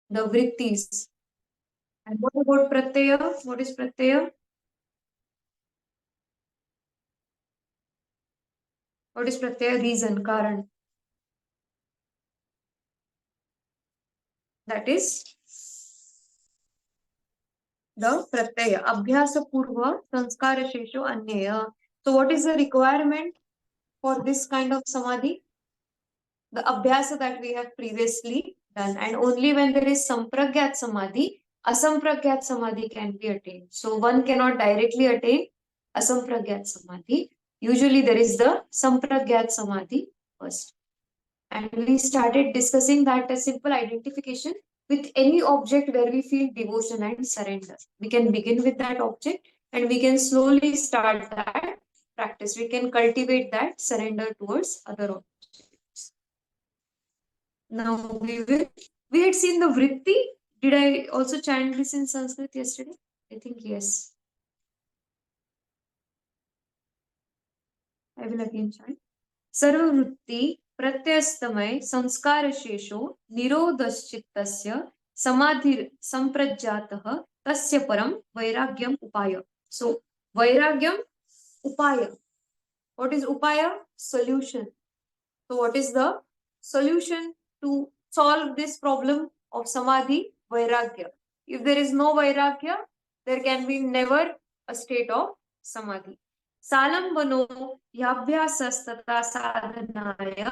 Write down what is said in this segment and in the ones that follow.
the vrittis. And what about pratyaya? What is pratyaya? What is pratyaya? Reason, karan. That is the pratyaya. Abhyasa purva sanskara shesho anyaya. So what is the requirement for this kind of samadhi? The abhyasa that we have previously done, and only when there is sampragyat samadhi, asampragyat samadhi can be attained. So one cannot directly attain asampragyat samadhi. Usually there is the sampragyat samadhi first. And we started discussing that as simple identification with any object where we feel devotion and surrender. We can begin with that object and we can slowly start that practice. We can cultivate that surrender towards other objects. Now we had seen the vritti. Did I also chant this in Sanskrit yesterday? I think yes. I will again chant. सर्ववृत्ति प्रत्यस्तमय संस्कार शेषो निरोधश्चित्तस्य समाधि संप्रज्ञातः तस्य परम वैराग्यम उपाय. So vairagyam upaya. What is upaya? Solution. So what is the solution to solve this problem of samadhi? Vairagya. If there is no vairagya, there can be never a state of samadhi. सालंबनो याभ्यासस्तथा साधनाय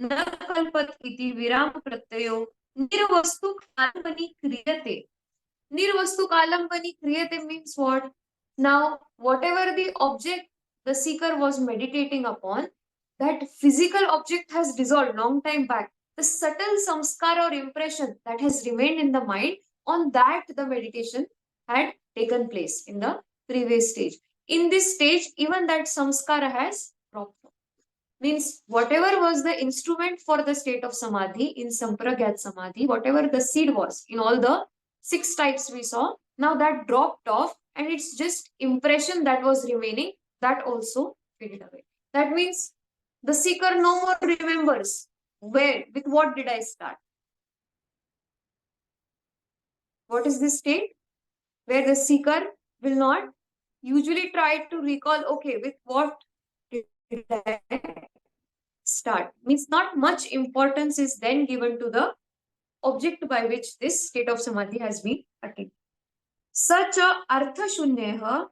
न कल्पत इति विराम प्रत्ययो निर्वस्तु कालंबनी क्रियते. Nirvastu kalambani kriyate means what? Now, whatever the object the seeker was meditating upon, that physical object has dissolved long time back. The subtle samskara or impression that has remained in the mind, on that the meditation had taken place in the previous stage. In this stage, even that samskara has dropped. Means whatever was the instrument for the state of samadhi in sampragyat samadhi, whatever the seed was in all the 6 types we saw, now that dropped off and it's just impression that was remaining, that also faded away. That means the seeker no more remembers where, with what did I start. What is this state? Where the seeker will not usually try to recall, okay, with what did I start. Means not much importance is then given to the object by which this state of samadhi has been attained. Such a artha shunyah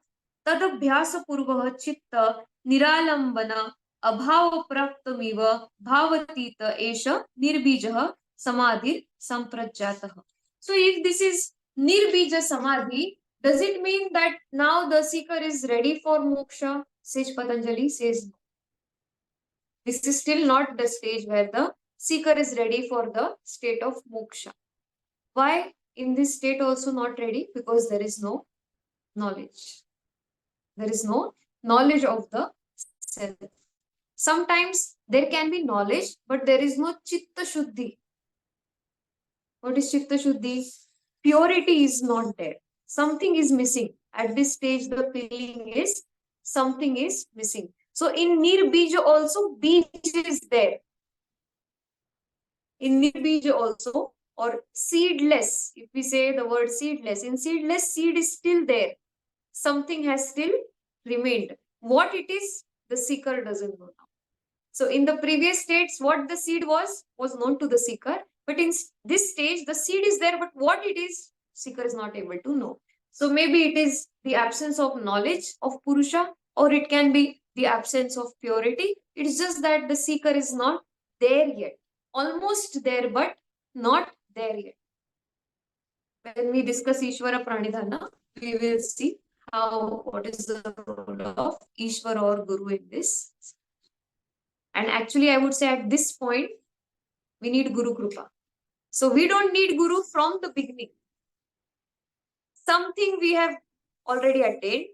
tadabhyasa purvah chitta niralambana abhava praptamiva bhavatita esha nirbijah samadhi samprajyatah. So if this is nirbija samadhi, does it mean that now the seeker is ready for moksha? Says Patanjali, says no. This is still not the stage where the seeker is ready for the state of moksha. Why in this state also not ready? Because there is no knowledge. There is no knowledge of the self. Sometimes there can be knowledge, but there is no chitta shuddhi. What is chitta shuddhi? Purity is not there. Something is missing. At this stage, the feeling is something is missing. So in nirbija also, bij is there. In nirbija also, or seedless, if we say the word seedless, in seedless, seed is still there. Something has still remained. What it is, the seeker doesn't know now. So in the previous states, what the seed was known to the seeker. But in this stage, the seed is there, but what it is, seeker is not able to know. So maybe it is the absence of knowledge of Purusha, or it can be the absence of purity. It's just that the seeker is not there yet. Almost there, but not there yet. When we discuss Ishvara Pranidhana, we will see what is the role of Ishvara or Guru in this. And actually, I would say at this point, we need Guru Krupa. So we don't need Guru from the beginning. Something we have already attained.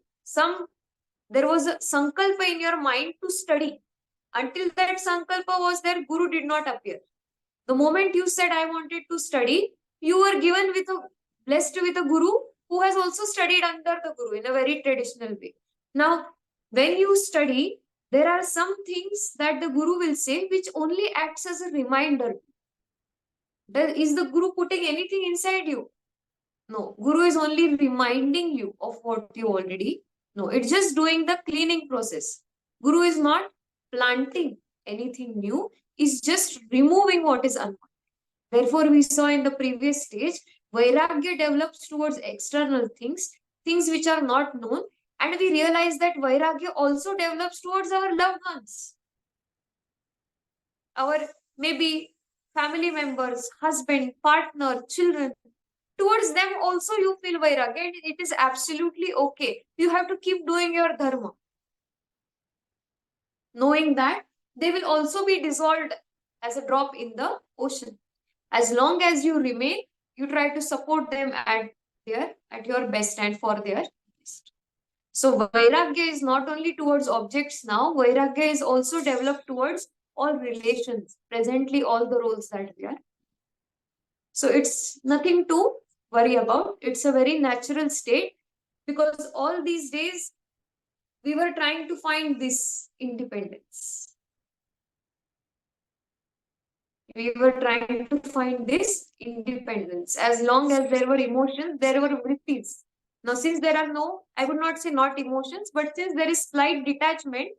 There was a sankalpa in your mind to study. Until that sankalpa was there, Guru did not appear. The moment you said, I wanted to study, you were blessed with a Guru who has also studied under the Guru in a very traditional way. Now, when you study, there are some things that the Guru will say which only acts as a reminder. Is the Guru putting anything inside you? No. Guru is only reminding you of what you already know. It's just doing the cleaning process. Guru is not planting anything new, is just removing what is unwanted. Therefore, we saw in the previous stage, Vairagya develops towards external things, things which are not known, and we realize that Vairagya also develops towards our loved ones, our maybe family members, husband, partner, children. Towards them also you feel Vairagya, and it is absolutely okay. You have to keep doing your dharma, knowing that they will also be dissolved as a drop in the ocean. As long as you remain, you try to support them at your best and for their best. So Vairagya is not only towards objects now, Vairagya is also developed towards all relations, presently all the roles that we are. So it's nothing to worry about. It's a very natural state, because all these days we were trying to find this independence. We were trying to find this independence. As long as there were emotions, there were vrittis. Now, since there are no, I would not say not emotions, but since there is slight detachment,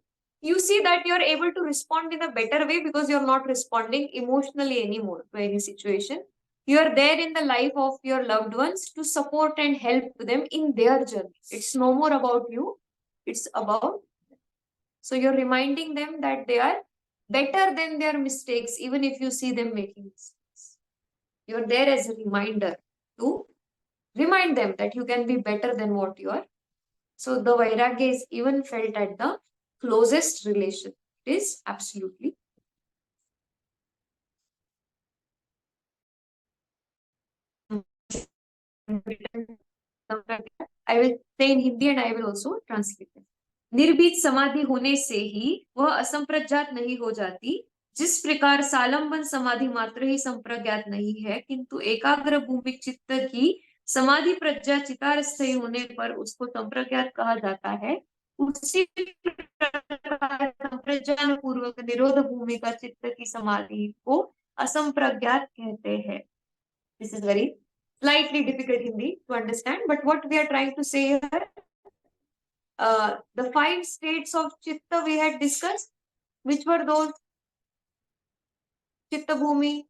you see that you are able to respond in a better way, because you are not responding emotionally anymore to any situation. You are there in the life of your loved ones to support and help them in their journey. It's no more about you, it's about. So you're reminding them that they are better than their mistakes, even if you see them making mistakes. You're there as a reminder to remind them that you can be better than what you are. So the Vairagya is even felt at the closest relation. It is absolutely. I will say in Hindi and I will also translate it. निर्भीत समाधि होने से ही वह असंप्रज्ञात नहीं हो जाती, जिस प्रकार सालंबन समाधि मात्र ही संप्रज्ञात नहीं है, किंतु एकाग्र भूमि चित्त की समाधि प्रज्ञा चितारस्थ होने पर उसको संप्रज्ञात कहा जाता है, उसी प्रकार संप्रज्ञान पूर्वक निरोध भूमि का चित्त की समाधि को असंप्रज्ञात कहते हैं. This is very slightly difficult Hindi to understand, but what we are trying to say here, the 5 states of chitta we had discussed. Which were those? Chitta bhumi,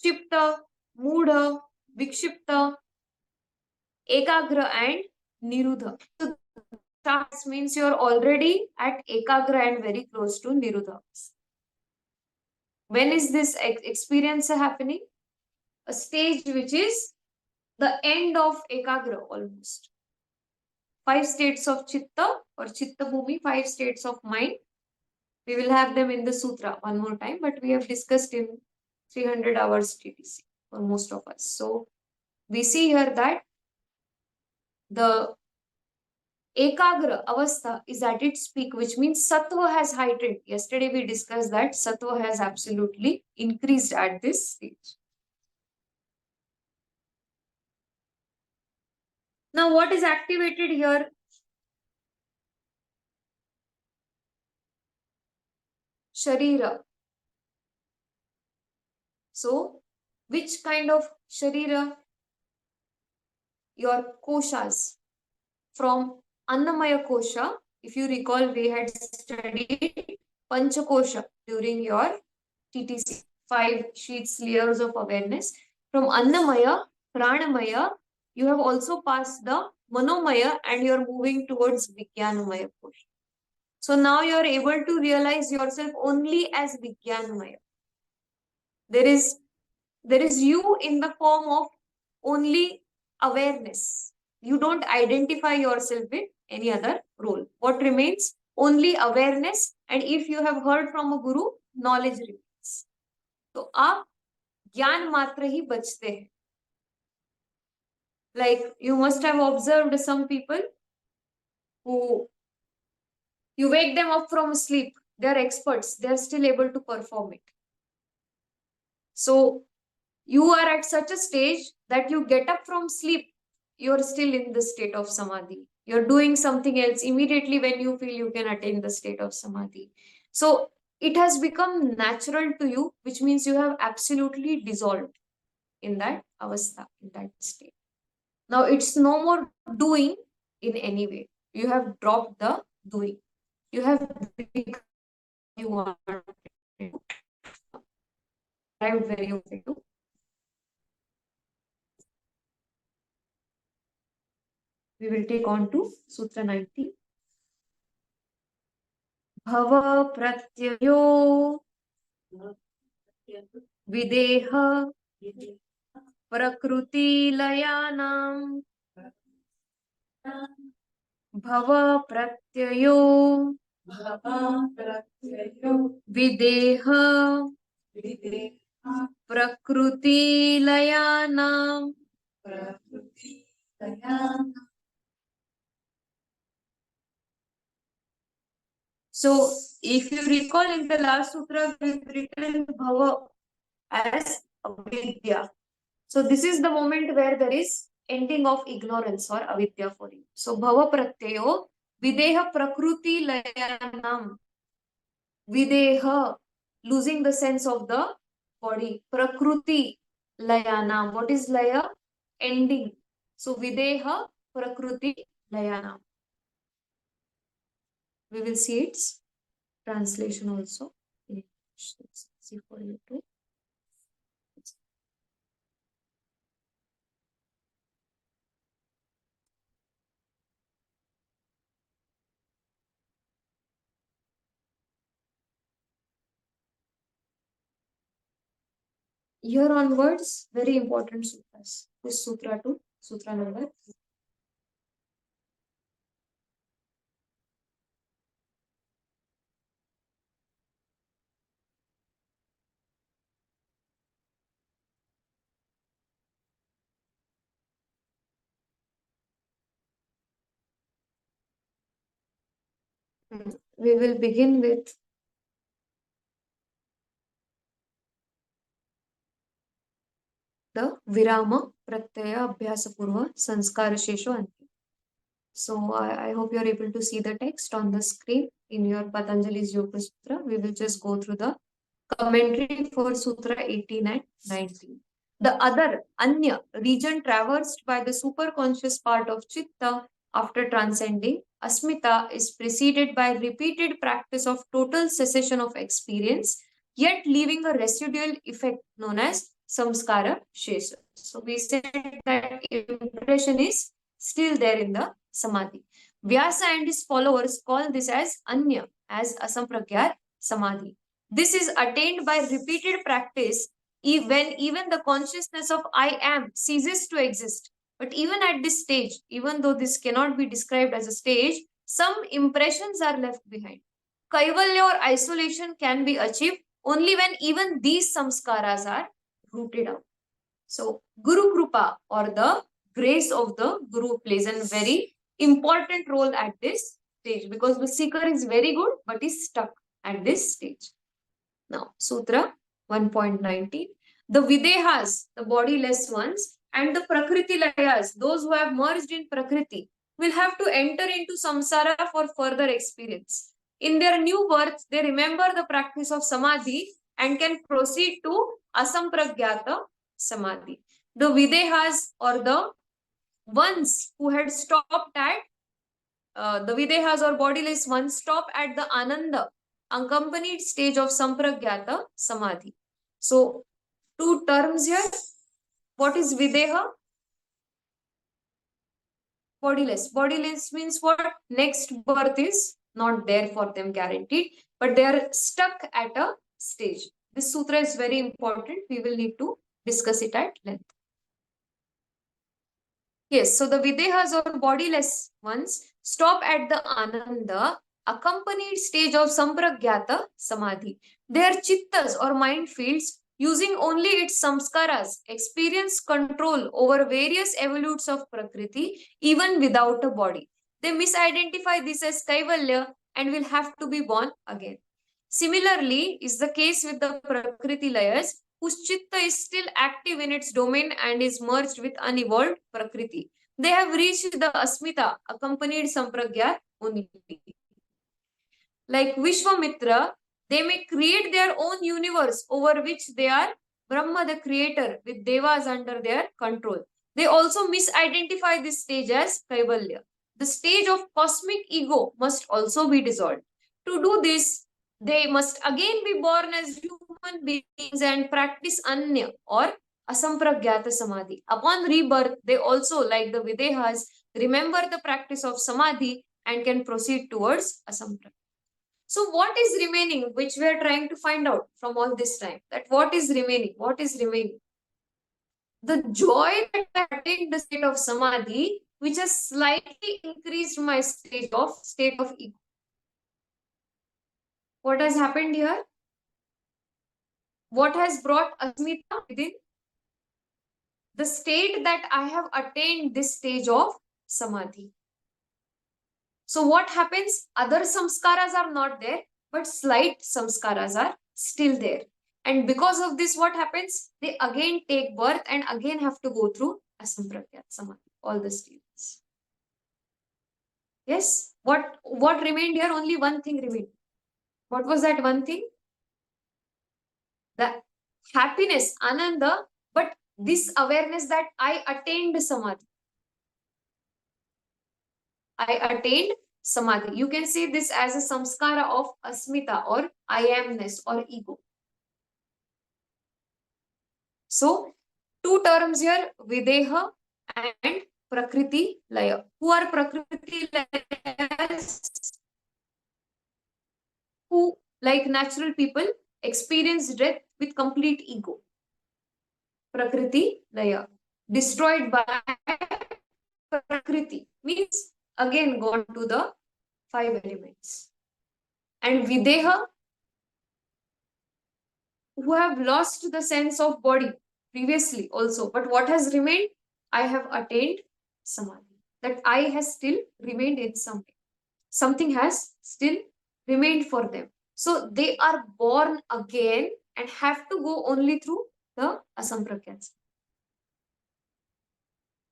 Shipta, Mudha, Vikshipta, Ekagra, and Nirudha. So that means you are already at Ekagra and very close to Nirudha. When is this experience happening? A stage which is the end of Ekagra almost. 5 states of Chitta or Chitta Bhumi, 5 states of mind. We will have them in the Sutra one more time, but we have discussed in 300 hours TTC for most of us. So we see here that the Ekagra Avastha is at its peak, which means Sattva has heightened. Yesterday we discussed that Sattva has absolutely increased at this stage. Now what is activated here? Sharira. So which kind of Sharira? Your koshas. From Annamaya Kosha, if you recall, we had studied Panchakosha during your TTC, 5 sheets, layers of awareness. From Annamaya, Pranamaya, you have also passed the Manomaya and you are moving towards Vijnanamaya Kosha. So now you are able to realize yourself only as Vijnanamaya. There is you in the form of only awareness. You don't identify yourself with any other role. What remains? Only awareness. And if you have heard from a guru, knowledge remains. So आप ज्ञान मात्र ही बचते हैं. Like you must have observed some people who you wake them up from sleep. They are experts. They are still able to perform it. So you are at such a stage that you get up from sleep, you're still in the state of samadhi. You're doing something else immediately when you feel you can attain the state of samadhi. So it has become natural to you, which means you have absolutely dissolved in that avastha, in that state. Now it's no more doing in any way. You have dropped the doing. You have become you want to. Arrived very you. We will take on to Sutra 19. Bhava pratyyo videha prakriti layanam bhava pratyyo videha prakriti layanam. So, if you recall in the last sutra, we've written bhava as avidya. So, this is the moment where there is ending of ignorance or avidya for you. So, bhava pratyayo videha prakriti layanam. Videha, losing the sense of the body. Prakriti layanam. What is laya? Ending. So, videha prakriti layanam. We will see its translation also. See for you too. Here onwards, very important sutras. This sutra to sutra number. We will begin with the Virama Pratyaya Abhyasa Purva Sanskara Shesho Anti. So I hope you are able to see the text on the screen in your Patanjali's Yoga Sutra. We will just go through the commentary for Sutra 18 and 19. The other, Anya, region traversed by the superconscious part of Chitta after transcending Asmita is preceded by repeated practice of total cessation of experience, yet leaving a residual effect known as samskara shesha. So we said that impression is still there in the samadhi. Vyasa and his followers call this as Anya, as asampragyat samadhi. This is attained by repeated practice when even the consciousness of I am ceases to exist. But even at this stage, even though this cannot be described as a stage, some impressions are left behind. Kaivalya or isolation can be achieved only when even these samskaras are rooted out. So, Guru Krupa or the grace of the Guru plays a very important role at this stage because the seeker is very good but is stuck at this stage. Now, Sutra 1.19. The Videhas, the bodiless ones, and the Prakriti Layas, those who have merged in Prakriti, will have to enter into samsara for further experience. In their new birth, they remember the practice of Samadhi and can proceed to Asampragyata Samadhi. The Videhas or the ones who had stopped at the Videhas or bodiless ones stop at the Ananda accompanied stage of Sampragyata Samadhi. So, two terms here. What is Videha? Bodiless. Bodiless means what? Next birth is not there for them guaranteed, but they are stuck at a stage. This sutra is very important. We will need to discuss it at length. Yes, so the Videhas or bodiless ones stop at the Ananda accompanied stage of Sampragyata Samadhi. Their chittas or mind fields, using only its samskaras, experience control over various evolutes of Prakriti even without a body. They misidentify this as Kaivalya and will have to be born again. Similarly, is the case with the Prakriti layers, whose chitta is still active in its domain and is merged with unevolved Prakriti. They have reached the Asmita, accompanied Sampragya only. Like Vishwamitra, They may create their own universe over which they are Brahma, the creator, with devas under their control. They also misidentify this stage as Kaivalya. The stage of cosmic ego must also be dissolved. To do this, they must again be born as human beings and practice Anya or Asampragyata Samadhi. Upon rebirth, they also, like the Videhas, remember the practice of Samadhi and can proceed towards Asampragyata. So what is remaining, which we are trying to find out from all this time? That what is remaining? What is remaining? The joy that I attained the state of Samadhi, which has slightly increased my state of ego. What has happened here? What has brought Asmita within? The state that I have attained this stage of Samadhi. So what happens? Other samskaras are not there, but slight samskaras are still there. And because of this, what happens? They again take birth and again have to go through Asampragyat Samadhi, all the stages. Yes? What remained here? Only one thing remained. What was that one thing? The happiness, Ananda, but this awareness that I attained Samadhi. I attained Samadhi. You can see this as a samskara of asmita or I amness or ego. So, two terms here, Videha and Prakriti Laya. Who are Prakriti Layas? Who, like natural people, experience death with complete ego. Prakriti Laya. Destroyed by Prakriti means again gone to the five elements. And Videha, who have lost the sense of body previously also, but what has remained? I have attained Samadhi. That I has still remained in some way. Something has still remained for them. So they are born again and have to go only through the Asampragyat.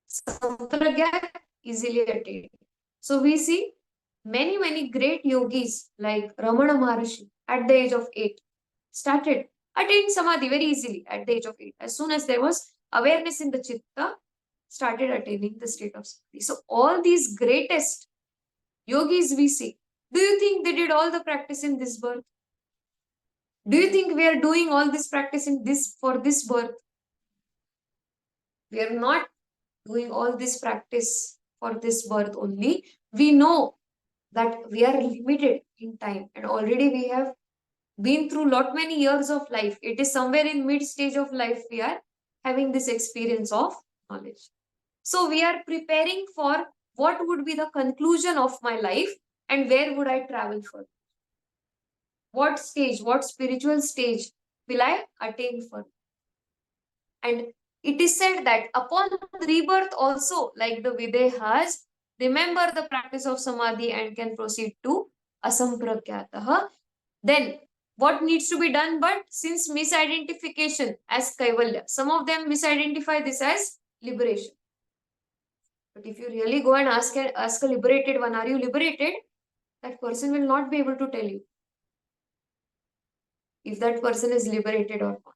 Sampagyat easily attained. So we see many great yogis like Ramana Maharshi at the age of 8 started attained Samadhi very easily at the age of 8. As soon as there was awareness in the Chitta, started attaining the state of Samadhi. So all these greatest yogis we see, do you think they did all the practice in this birth? Do you think we are doing all this practice in this for this birth? We are not doing all this practice for this birth only. We know that we are limited in time and already we have been through lot many years of life. It is somewhere in mid stage of life we are having this experience of knowledge. So we are preparing for what would be the conclusion of my life and where would I travel for? What stage, what spiritual stage will I attain for? And it is said that upon rebirth also, like the Videhas, remember the practice of Samadhi and can proceed to Asampragyataha. Then what needs to be done? But since misidentification as Kaivalya, some of them misidentify this as liberation. But if you really go and ask a liberated one, are you liberated? That person will not be able to tell you if that person is liberated or not.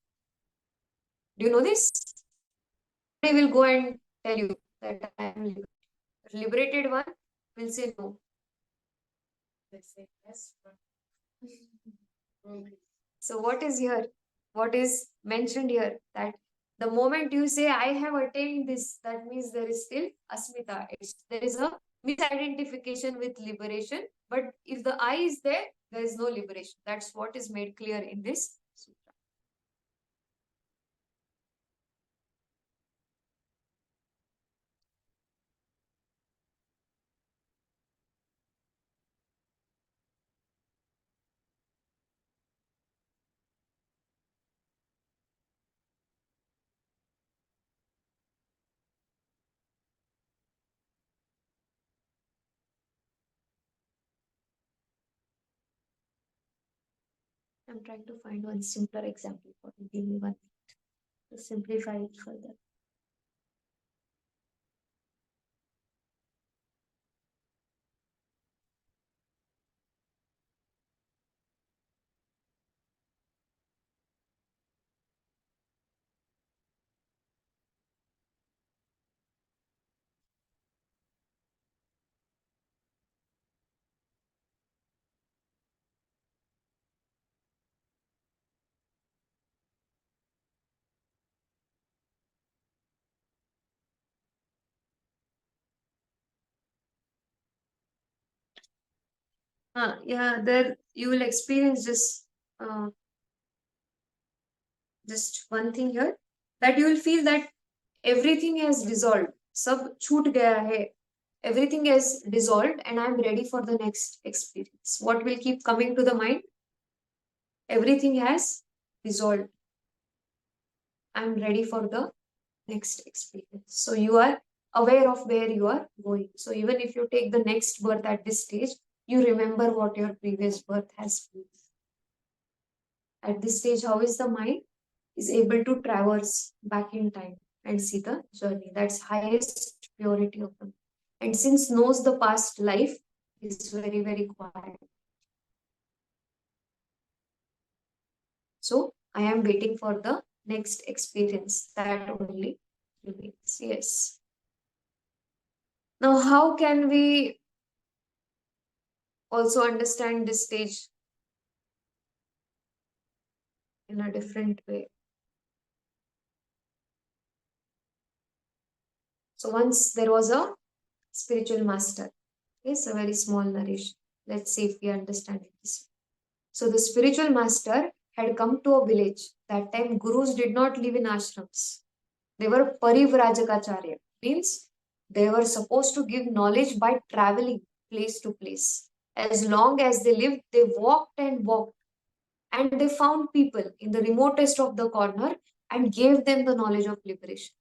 Do you know this? They will go and tell you that I am liberated. Liberated one will say no. Let's say yes. So what is here? What is mentioned here? That the moment you say I have attained this, that means there is still asmita. There is a misidentification with liberation. But if the I is there is no liberation. That's what is made clear in this sutra. I'm trying to find one simpler example for you. Give me 1 minute to simplify it further. Yeah, there you will experience just one thing here, that you will feel that everything has dissolved. Sab chhoot gaya hai. Everything is dissolved and I'm ready for the next experience. What will keep coming to the mind? Everything has dissolved. I'm ready for the next experience. So you are aware of where you are going. So even if you take the next birth at this stage, you remember what your previous birth has been. At this stage, how is the mind? Is able to traverse back in time and see the journey. That's highest purity of the mind. And since knows the past life, is very, very quiet. So I am waiting for the next experience. That only remains. Yes. Now, how can we also understand this stage in a different way? So once there was a spiritual master. Yes, a very small narration. Let's see if we understand it this way. So the spiritual master had come to a village. That time gurus did not live in ashrams. They were parivrajakacarya. Means they were supposed to give knowledge by traveling place to place. As long as they lived, they walked and walked. And they found people in the remotest of the corner and gave them the knowledge of liberation.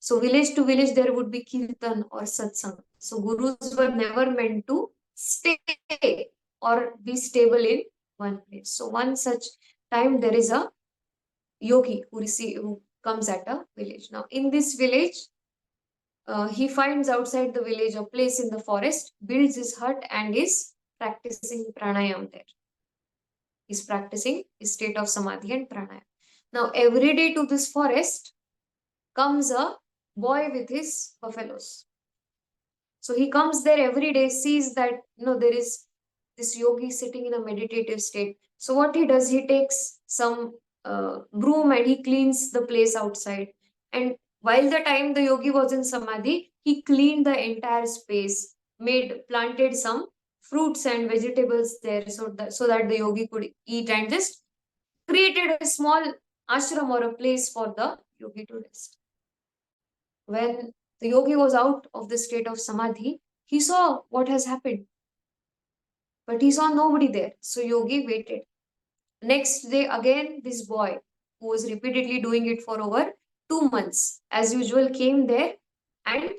So village to village, there would be kirtan or satsang. So gurus were never meant to stay or be stable in one place. So one such time there is a yogi who comes at a village. Now in this village, he finds outside the village a place in the forest, builds his hut and is practicing pranayam there. He's practicing his state of samadhi and pranayam. Now every day to this forest comes a boy with his buffaloes. So he comes there every day, sees that there is this yogi sitting in a meditative state. So what he does, he takes some broom and he cleans the place outside. And while the time the yogi was in samadhi, he cleaned the entire space, planted some fruits and vegetables there so that the yogi could eat, and just created a small ashram or a place for the yogi to rest. When the yogi was out of the state of samadhi, he saw what has happened, but he saw nobody there. So yogi waited. Next day, again, this boy, who was repeatedly doing it for over 2 months, as usual, came there and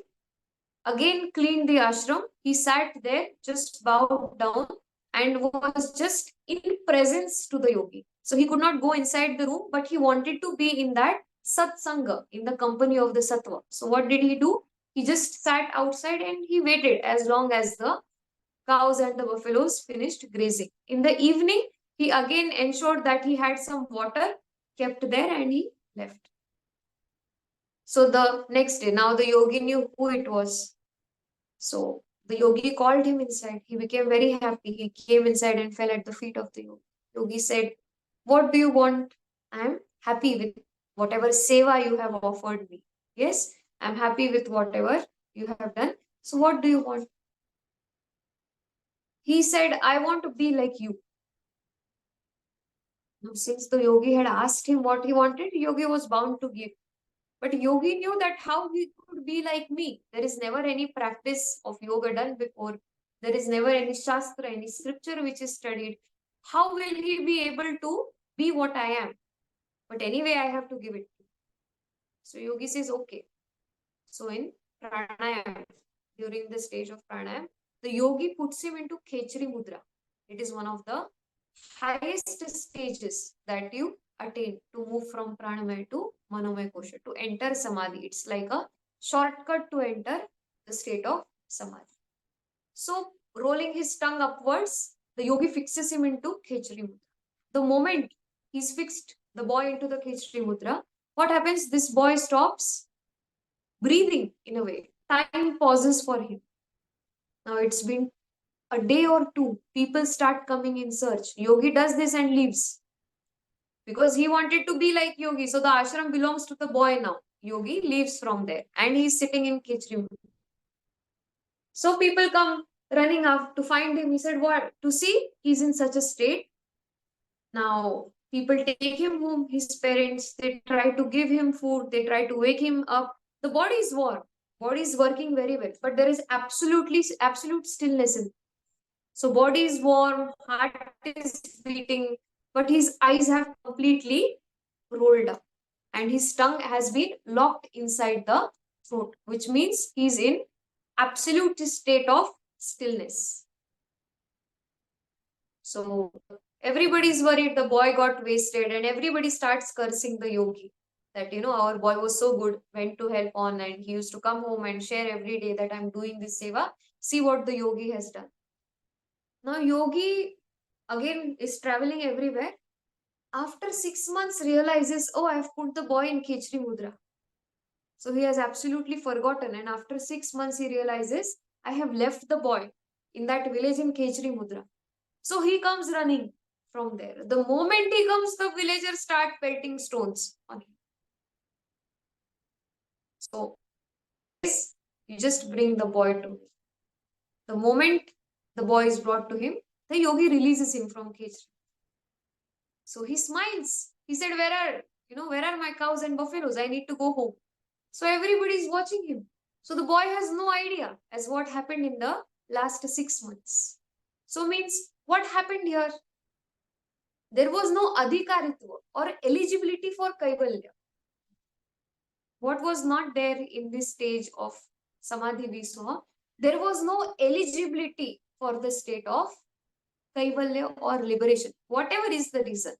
again cleaned the ashram. He sat there, just bowed down, and was just in presence to the yogi. So he could not go inside the room, but he wanted to be in that satsanga, in the company of the sattva. So what did he do? He just sat outside and he waited as long as the cows and the buffaloes finished grazing. In the evening, he again ensured that he had some water kept there and he left. So the next day, now the yogi knew who it was. So the yogi called him inside. He became very happy. He came inside and fell at the feet of the yogi. Yogi said, "What do you want? I am happy with whatever seva you have offered me. Yes, I am happy with whatever you have done. So what do you want?" He said, "I want to be like you." Now, since the yogi had asked him what he wanted, yogi was bound to give. But yogi knew that how he could be like me. There is never any practice of yoga done before. There is never any shastra, any scripture which is studied. How will he be able to be what I am? But anyway, I have to give it. So yogi says, okay. So in pranayam, during the stage of pranayam, the yogi puts him into khechri mudra. It is one of the highest stages that you attain to move from pranamaya to manomaya kosha, to enter samadhi. It's like a shortcut to enter the state of samadhi. So rolling his tongue upwards, the yogi fixes him into khechri mudra. The moment he's fixed the boy into the khechri mudra, what happens? This boy stops breathing in a way. Time pauses for him. Now it's been a day or two, people start coming in search. Yogi does this and leaves because he wanted to be like Yogi. So the ashram belongs to the boy now. Yogi leaves from there and he's sitting in Khichri. So people come, running out to find him. He said, what? To see he's in such a state. Now, people take him home, his parents, they try to give him food, they try to wake him up. The body is warm, body is working very well, but there is absolute stillness in. So body is warm, heart is beating, but his eyes have completely rolled up and his tongue has been locked inside the throat, which means he's in absolute state of stillness. So everybody's worried the boy got wasted and everybody starts cursing the yogi that, our boy was so good, went to help on and he used to come home and share every day that I'm doing this seva. See what the yogi has done. Now yogi again is traveling everywhere. After 6 months realizes, oh, I've put the boy in Khechri Mudra. So he has absolutely forgotten. And after 6 months, he realizes, I have left the boy in that village in Khechri Mudra. So he comes running from there. The moment he comes, the villagers start pelting stones on him. So you just bring the boy to him. The moment the boy is brought to him, the yogi releases him from Khechri. So he smiles. He said, where are my cows and buffaloes? I need to go home. So everybody is watching him. So the boy has no idea as what happened in the last 6 months. So means what happened here? There was no adhikaritva or eligibility for kaivalya. What was not there in this stage of samadhi we saw? There was no eligibility for the state of kaivalya or liberation. Whatever is the reason.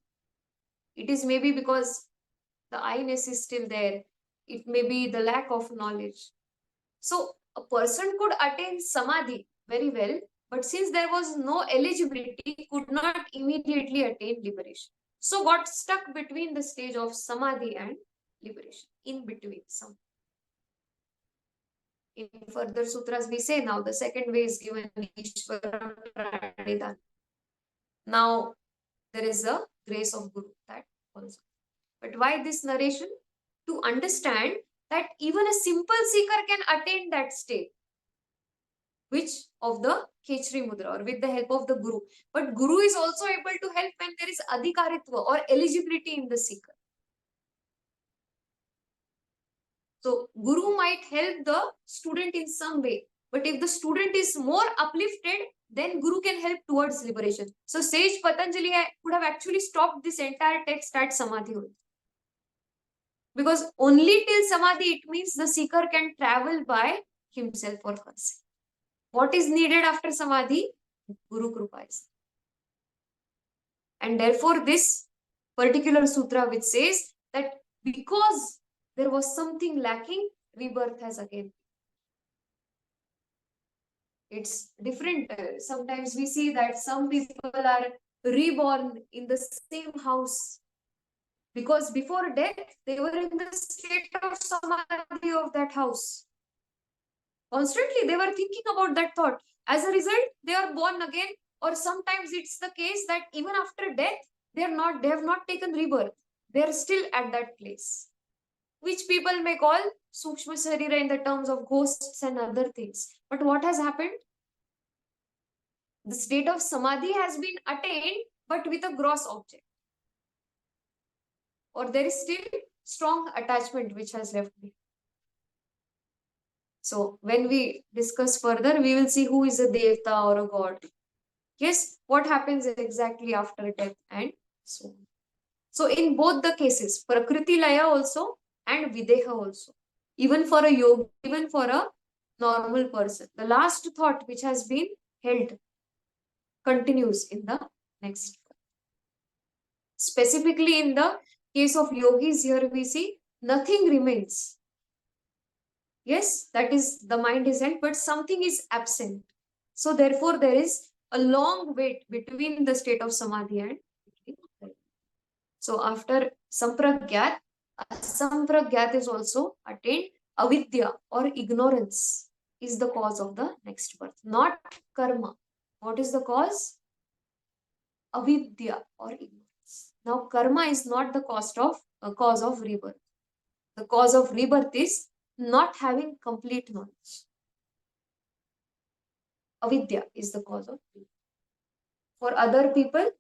It is maybe because the I-ness is still there. It may be the lack of knowledge. So a person could attain samadhi very well, but since there was no eligibility, could not immediately attain liberation. So got stuck between the stage of samadhi and liberation, in between some. In further sutras, we say now the second way is given Ishvara Pranidhana. Now there is a grace of Guru, that also. But why this narration? To understand that even a simple seeker can attain that state, which of the Khechri Mudra or with the help of the Guru. But Guru is also able to help when there is adhikaritva or eligibility in the seeker. So Guru might help the student in some way, but if the student is more uplifted, then Guru can help towards liberation. So sage Patanjali could have actually stopped this entire text at Samadhi. Because only till Samadhi, it means the seeker can travel by himself or herself. What is needed after Samadhi? Guru Kripa is. And therefore, this particular sutra which says that because there was something lacking, rebirth has again. It's different. Sometimes we see that some people are reborn in the same house because before death, they were in the state of samadhi of that house. Constantly, they were thinking about that thought. As a result, they are born again, or sometimes it's the case that even after death, they have not taken rebirth. They are still at that place, which people may call Sukshma Sharira in the terms of ghosts and other things. But what has happened? The state of Samadhi has been attained, but with a gross object. Or there is still strong attachment which has left behind. So when we discuss further, we will see who is a Devta or a god. Yes, what happens exactly after death and so on. So in both the cases, Prakriti Laya also and Videha also. Even for a yogi, even for a normal person. The last thought which has been held continues in the next. Specifically in the case of yogis, here we see nothing remains. Yes, that is the mind is held, but something is absent. So therefore, there is a long wait between the state of samadhi and. So after sampragyat, asampragyat is also attained. Avidya or ignorance is the cause of the next birth, not karma. What is the cause? Avidya or ignorance. Now karma is not the cause of rebirth. The cause of rebirth is not having complete knowledge. avidya is the cause of rebirth. For other people,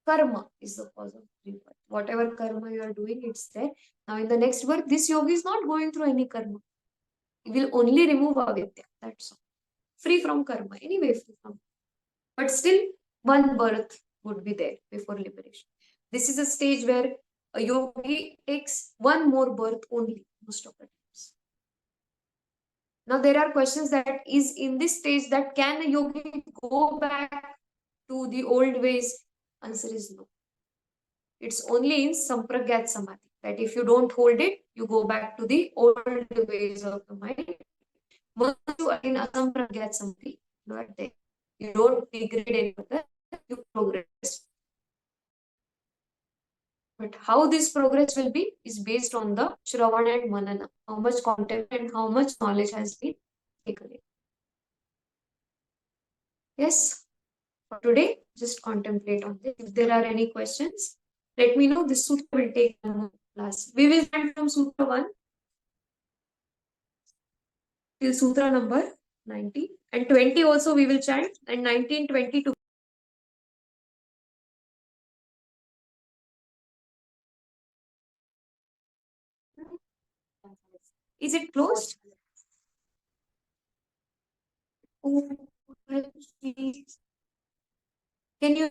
karma is the cause of rebirth. Whatever karma you are doing, it's there. Now in the next birth, this yogi is not going through any karma. He will only remove avidya. That's all. Free from karma. Anyway, free from. But still, one birth would be there before liberation. This is a stage where a yogi takes one more birth only, most of the times. Now there are questions that is in this stage that can a yogi go back to the old ways? Answer is no. It's only in Sampragyat Samadhi that if you don't hold it, you go back to the old ways of the mind. Once you are in Asampragyat Samadhi, you are there. You don't degrade any further, you progress. But how this progress will be is based on the Shravana and Manana, how much content and how much knowledge has been taken in. Yes, for today, just contemplate on this. If there are any questions, let me know. This sutra will take one class. We will start from Sutra 1 till Sutra number 90. And 20 also we will chant. And 19, 20 to. Is it closed? Oh, please. Can you?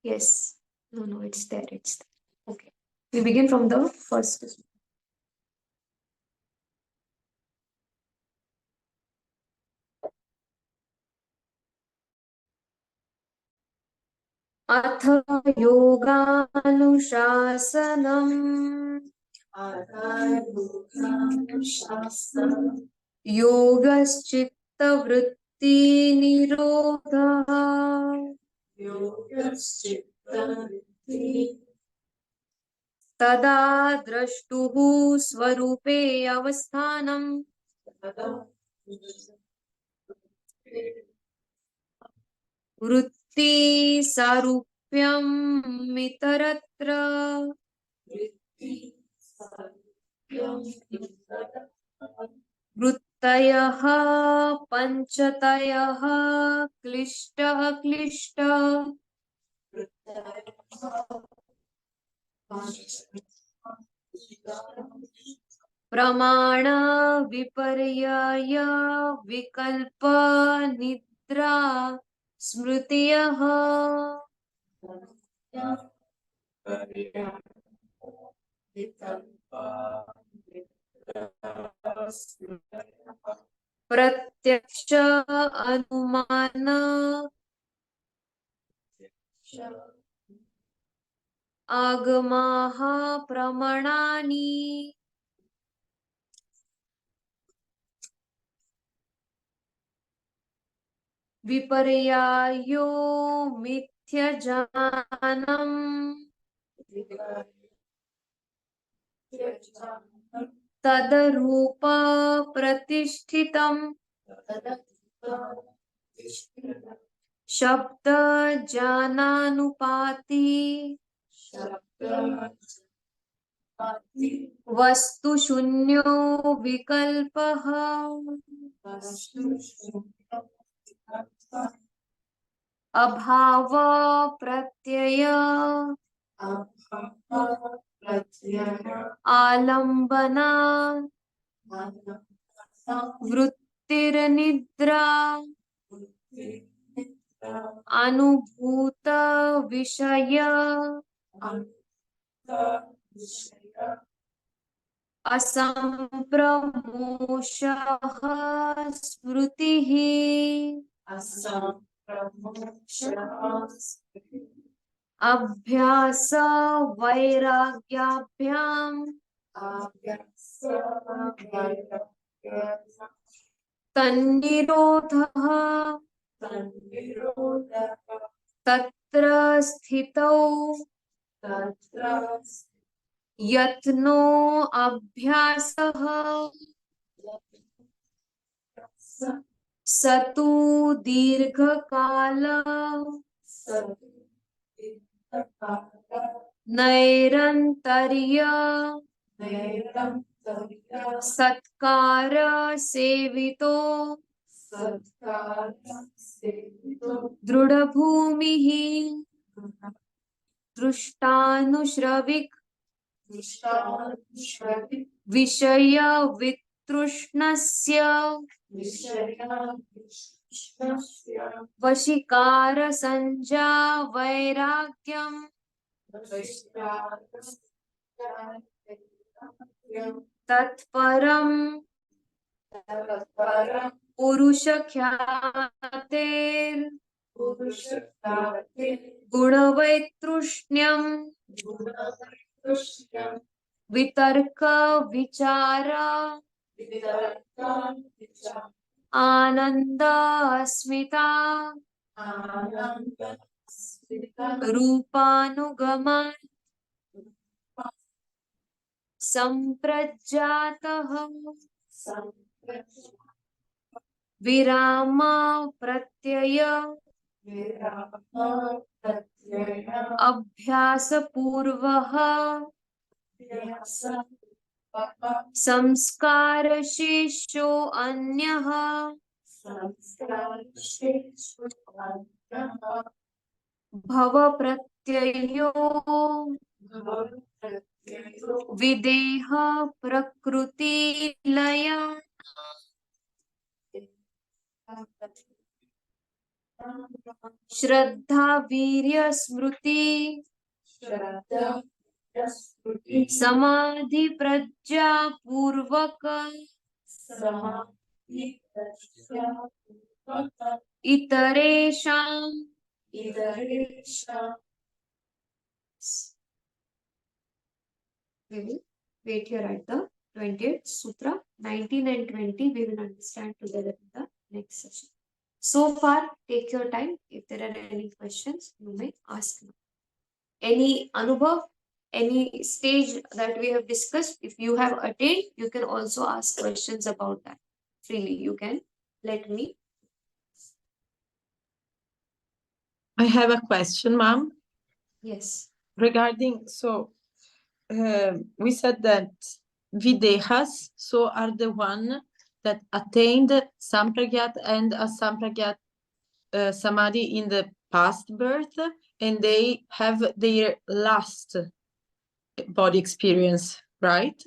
Yes. No, it's there. It's there. Okay. We begin from the first. अथ योगानुशासनम् योगश्चित्तवृत्तिनिरोधः तदा द्रष्टुः स्वरूपे अवस्थानम् वृत्ति सारूप्यम् इतरत्र वृत्तयः पञ्चतयः क्लिष्टः क्लिष्ट प्रमाण विपर्यय विकल्प निद्रा स्मृतियः प्रत्यक्ष अनुमान आगमाः प्रमाणानि विपर्यायो मिथ्यज्ञानम् तदरूप प्रतिष्ठितम् शब्द ज्ञानानुपाति वस्तु शून्यो विकल्पः अभाव प्रत्यय आलम्बना वृत्तिर्निद्रा अनुभूत विषय असंप्रमोषः स्मृतिः अभ्यास वैराग्याभ्याम तन्निरोधः तत्र स्थितौ यत्नो अभ्यासः स तु दीर्घकाल नैरन्तर्य सत्कार सेवितो दृढभूमिः दृष्टानुश्रविक् विषय वितृष्णस्य वशीकार संजा वैराग्यम तत्परम पुरुष ख्यातेर गुणवैतृष्ण्यम वितर्क विचार आनंद अस्मिता रूपानुगम संप्रज्ञातः विराम प्रत्यय अभ्यास पूर्वः संस्कार शेषो अन्यः भव प्रत्ययो विदेह प्रकृति लय श्रद्धा वीर्य स्मृति समाधि प्रज्ञा पूर्वक इतरेषां we will wait here at the 20th Sutra. 19 and 20 we will understand together in the next session. So far, take your time. If there are any questions, you may ask me. Any anubhav, any stage that we have discussed, if you have attained, you can also ask questions about that. Freely, you can let me. I have a question, ma'am. Yes. Regarding, we said that videhas, are the one that attained sampragyat and asampragyat samadhi in the past birth, and they have their last body experience, right?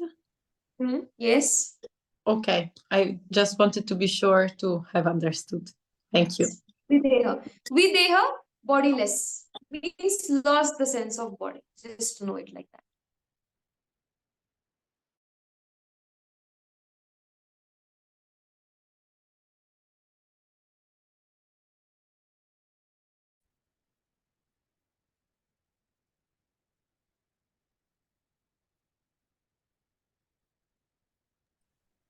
Yes. Okay, I just wanted to be sure to have understood. Thank you. Videha. Videha, bodiless. Means lost the sense of body. Just know it like that.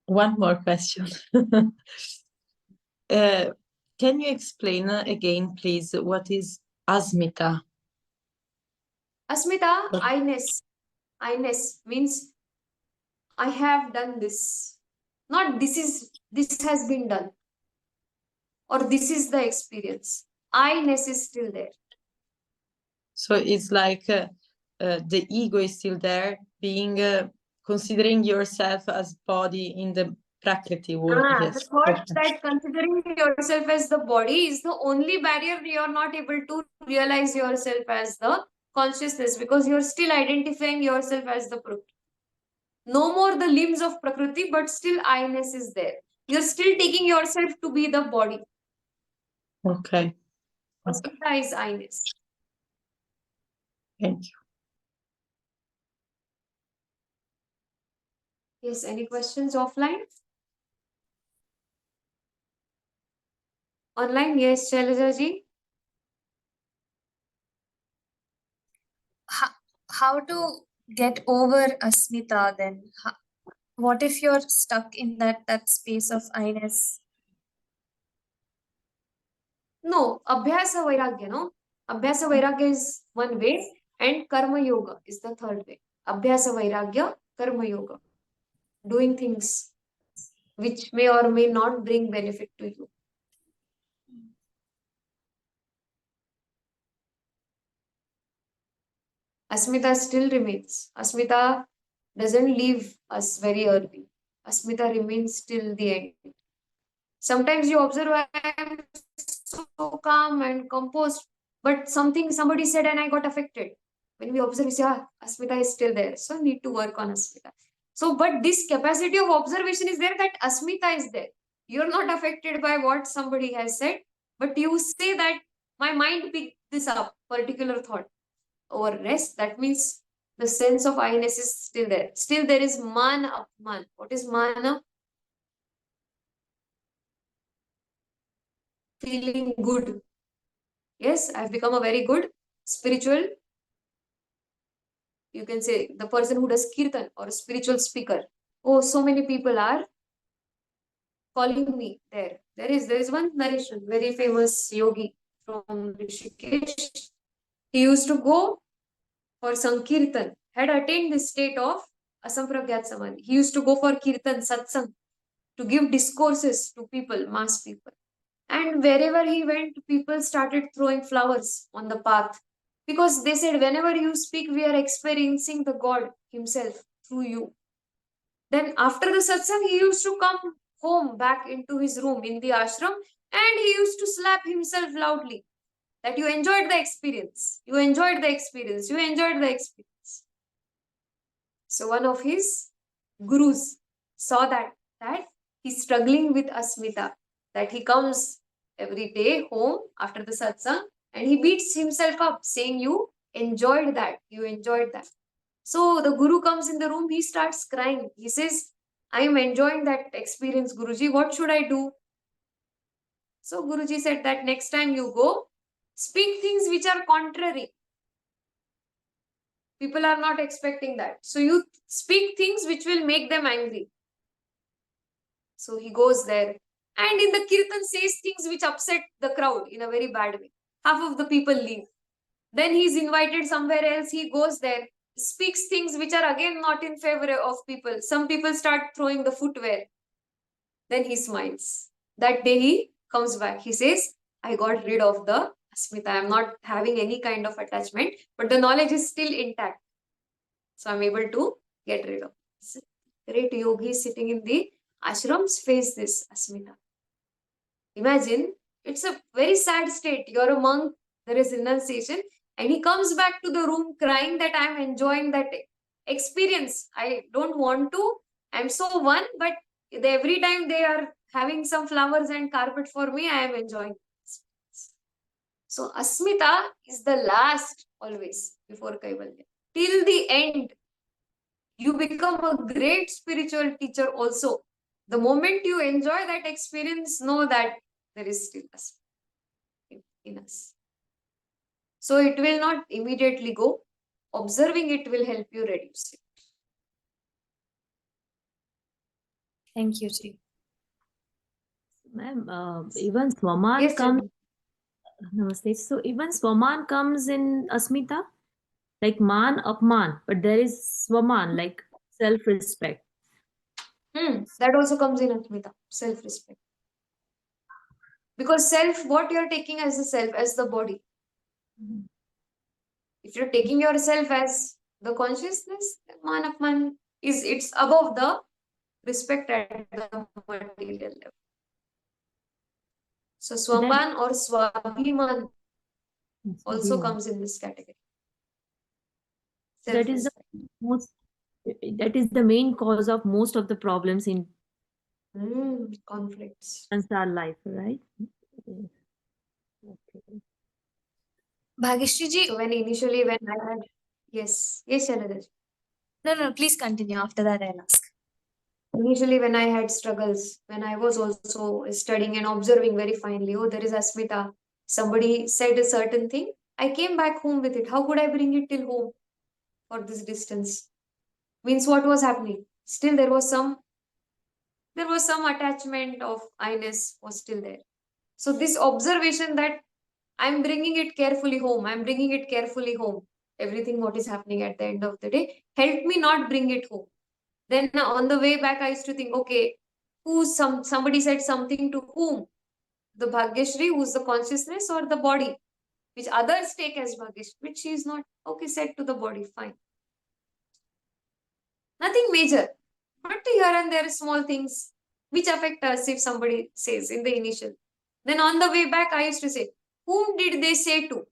One more question. Can you explain again, please, what is asmita? Asmita, I-ness. I-ness means I have done this. Not this has been done. Or this is the experience. I-ness is still there. So it's like the ego is still there, being considering yourself as body in the prakriti world. Yes. The thought that considering yourself as the body is the only barrier you are not able to realize yourself as the consciousness, because you're still identifying yourself as the prakriti. No more the limbs of prakriti, but still I-ness is there. You're still taking yourself to be the body. Okay. Asmita is I-ness. Thank you. Yes, any questions offline? Online, yes, Shailaja ji. How to get over asmita then? What if you're stuck in that space of I-ness? No, Abhyasa Vairagya, no? Abhyasa Vairagya is one way and Karma Yoga is the third way. Abhyasa Vairagya, Karma Yoga. Doing things which may or may not bring benefit to you. Asmita still remains. Asmita doesn't leave us very early. Asmita remains till the end. Sometimes you observe I am so calm and composed, but somebody said and I got affected. When we observe, we say, Asmita is still there. So need to work on Asmita. So, but this capacity of observation is there, that Asmita is there. You're not affected by what somebody has said, but you say that my mind picked this up, particular thought over rest. That means the sense of I-ness is still there. Still there is mana apman. What is mana? Feeling good. Yes, I've become a very good spiritual, you can say, the person who does kirtan or a spiritual speaker. Oh, so many people are calling me there. There is one narration, very famous yogi from Rishikesh. He used to go for Sankirtan, had attained the state of Asampragyat Samadhi. He used to go for Kirtan, Satsang, to give discourses to people, mass people. And wherever he went, people started throwing flowers on the path. Because they said, whenever you speak, we are experiencing the God Himself through you. Then after the satsang, he used to come home back into his room in the ashram, and he used to slap himself loudly that you enjoyed the experience. You enjoyed the experience. You enjoyed the experience. So one of his gurus saw that he's struggling with Asmita, that he comes every day home after the satsang and he beats himself up saying, you enjoyed that. You enjoyed that. So the guru comes in the room, he starts crying. He says, I am enjoying that experience, Guruji. What should I do? So Guruji said that next time you go, speak things which are contrary. People are not expecting that. So you speak things which will make them angry. So he goes there. And in the kirtan says things which upset the crowd in a very bad way. Half of the people leave. Then he's invited somewhere else. He goes there, speaks things which are again not in favor of people. Some people start throwing the footwear. Then he smiles. That day he comes back. He says, I got rid of the Asmita. I'm not having any kind of attachment, but the knowledge is still intact. So I'm able to get rid of it. Great yogis sitting in the ashrams face this Asmita. Imagine, it's a very sad state. You're a monk, there is renunciation, and he comes back to the room crying that I'm enjoying that experience. I don't want to. I'm so one, but every time they are having some flowers and carpet for me, I am enjoying. So Asmita is the last always before Kaivalya. Till the end, you become a great spiritual teacher also. The moment you enjoy that experience, know that there is still Asmita in us. So it will not immediately go. Observing it will help you reduce it. Thank you, Ji. Ma'am, even Swaman Yes, comes. Chandra. Namaste. So even Swaman comes in Asmita, like Man, Apman, but there is Swaman, like self-respect. That also comes in Asmita, self-respect. Because self, what you're taking as the self, as the body. If you're taking yourself as the consciousness, then Man, Apman it's above the respect at the material level. So Swaman or Swabhiman also comes in this category. That is the most. That is the main cause of most of the problems in conflicts. our life, right? Okay. Bhagyashree Ji, So when I had yes, Shalada. no, please continue. After that, I'll ask. Initially, when I had struggles, when I was also studying and observing very finely, oh, there is Asmita. Somebody said a certain thing. I came back home with it. How could I bring it till home for this distance? Means what was happening? Still, there was some attachment of I-ness was still there. So this observation that I'm bringing it carefully home. I'm bringing it carefully home. Everything what is happening at the end of the day, help me not bring it home. Then on the way back, I used to think, okay, somebody said something to whom? The Bhagyashree, who's the consciousness, or the body, which others take as Bhagyashree, which she is not. Okay, said to the body, fine. Nothing major. But here and there small things which affect us if somebody says in the initial. Then on the way back, I used to say, whom did they say to?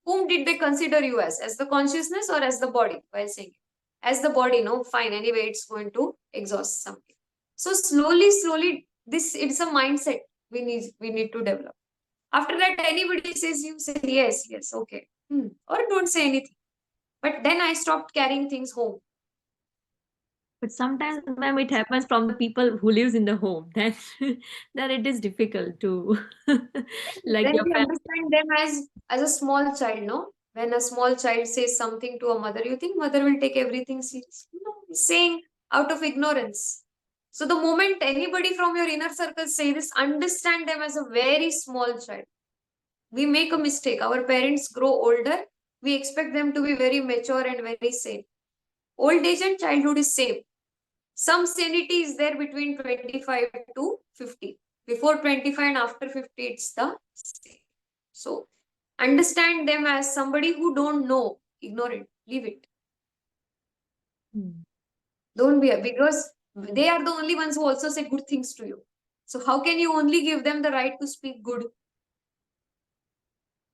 Whom did they consider you as? As the consciousness or as the body while saying it? As the body, no, fine. Anyway, it's going to exhaust something. So slowly, this it's a mindset we need to develop. After that, anybody says, you say yes, okay, or don't say anything. But then I stopped carrying things home. But sometimes, ma'am, it happens from the people who lives in the home. Then, then it is difficult to like Then your we family. understand them as a small child, no? When a small child says something to a mother, you think mother will take everything seriously. No, he's saying out of ignorance. So the moment anybody from your inner circle say this, understand them as a very small child. We make a mistake. Our parents grow older. We expect them to be very mature and very sane. Old age and childhood is same. Some sanity is there between 25 to 50. Before 25 and after 50, it's the same. So understand them as somebody who don't know, ignorant, leave it. Don't be, because they are the only ones who also say good things to you. So how can you only give them the right to speak good?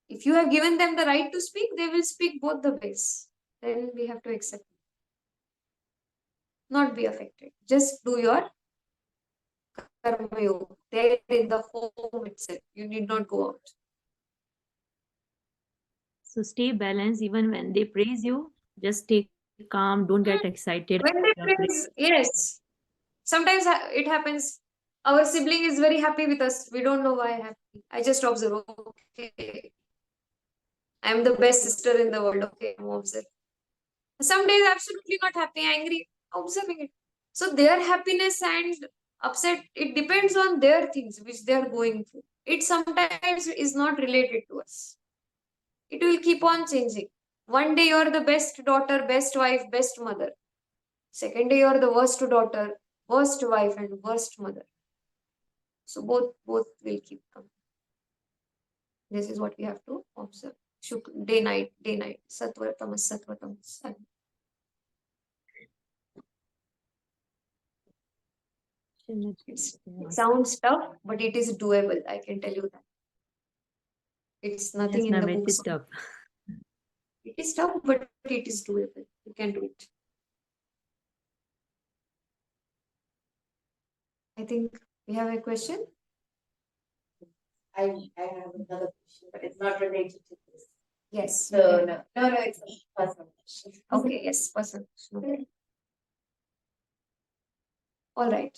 If you have given them the right to speak, they will speak both the ways. Then we have to accept it. Not be affected. Just do your karma yoga there in the home itself. You need not go out. So stay balanced even when they praise you. Just stay calm. Don't get excited. When they praise, yes. Sometimes it happens. Our sibling is very happy with us. We don't know why happy. I just observe. Okay, I am the best sister in the world. Okay, I'm observing. Some days absolutely not happy, angry, observing it. So their happiness and upset, it depends on their things which they are going through. It sometimes is not related to us. It will keep on changing. One day you're the best daughter, best wife, best mother. Second day you're the worst daughter, worst wife, and worst mother. So both will keep coming. This is what we have to observe. Day night, sattva tamas, sattva tamas. It sounds tough, but it is doable. I can tell you that. It's nothing Yes, in the ma'am, it books. is tough. It is tough, but it is doable. You can do it. I think we have a question. I have another question, but it's not related to this. Yes. So no, it's a personal question. Okay, yes, person. Okay. All right.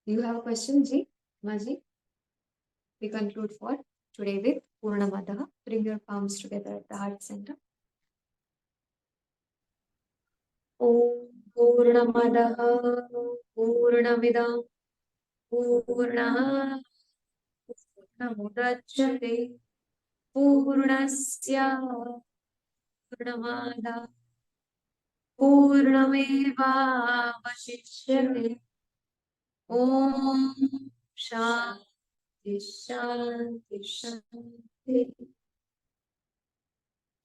Do you have a question, Ji? Maji? We conclude for today with Purnamadaha. Bring your palms together at the heart center. Om Purnamadaha Purnamidam Purnaha Purnamudachyate Purnasya Purnamada Purnamevavashishyate. Om Shanti Shanti Shanti.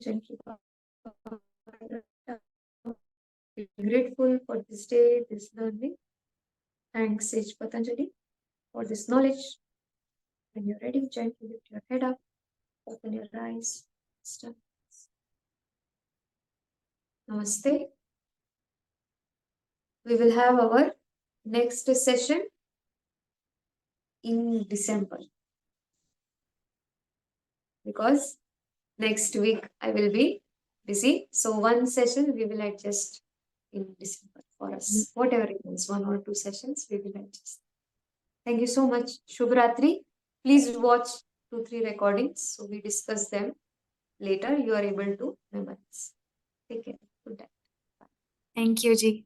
Gently. Grateful for this day, this learning. Thanks, Sage Patanjali, for this knowledge. When you're ready, gently lift your head up, open your eyes. Stop. Namaste. We will have our next session in December, because next week I will be busy. So one session we will adjust in December for us. Whatever it is, 1 or 2 sessions we will adjust. Thank you so much. Shubhratri. Please watch 2-3 recordings. So we discuss them later. You are able to memorize. Take care. Good day. Thank you, Ji.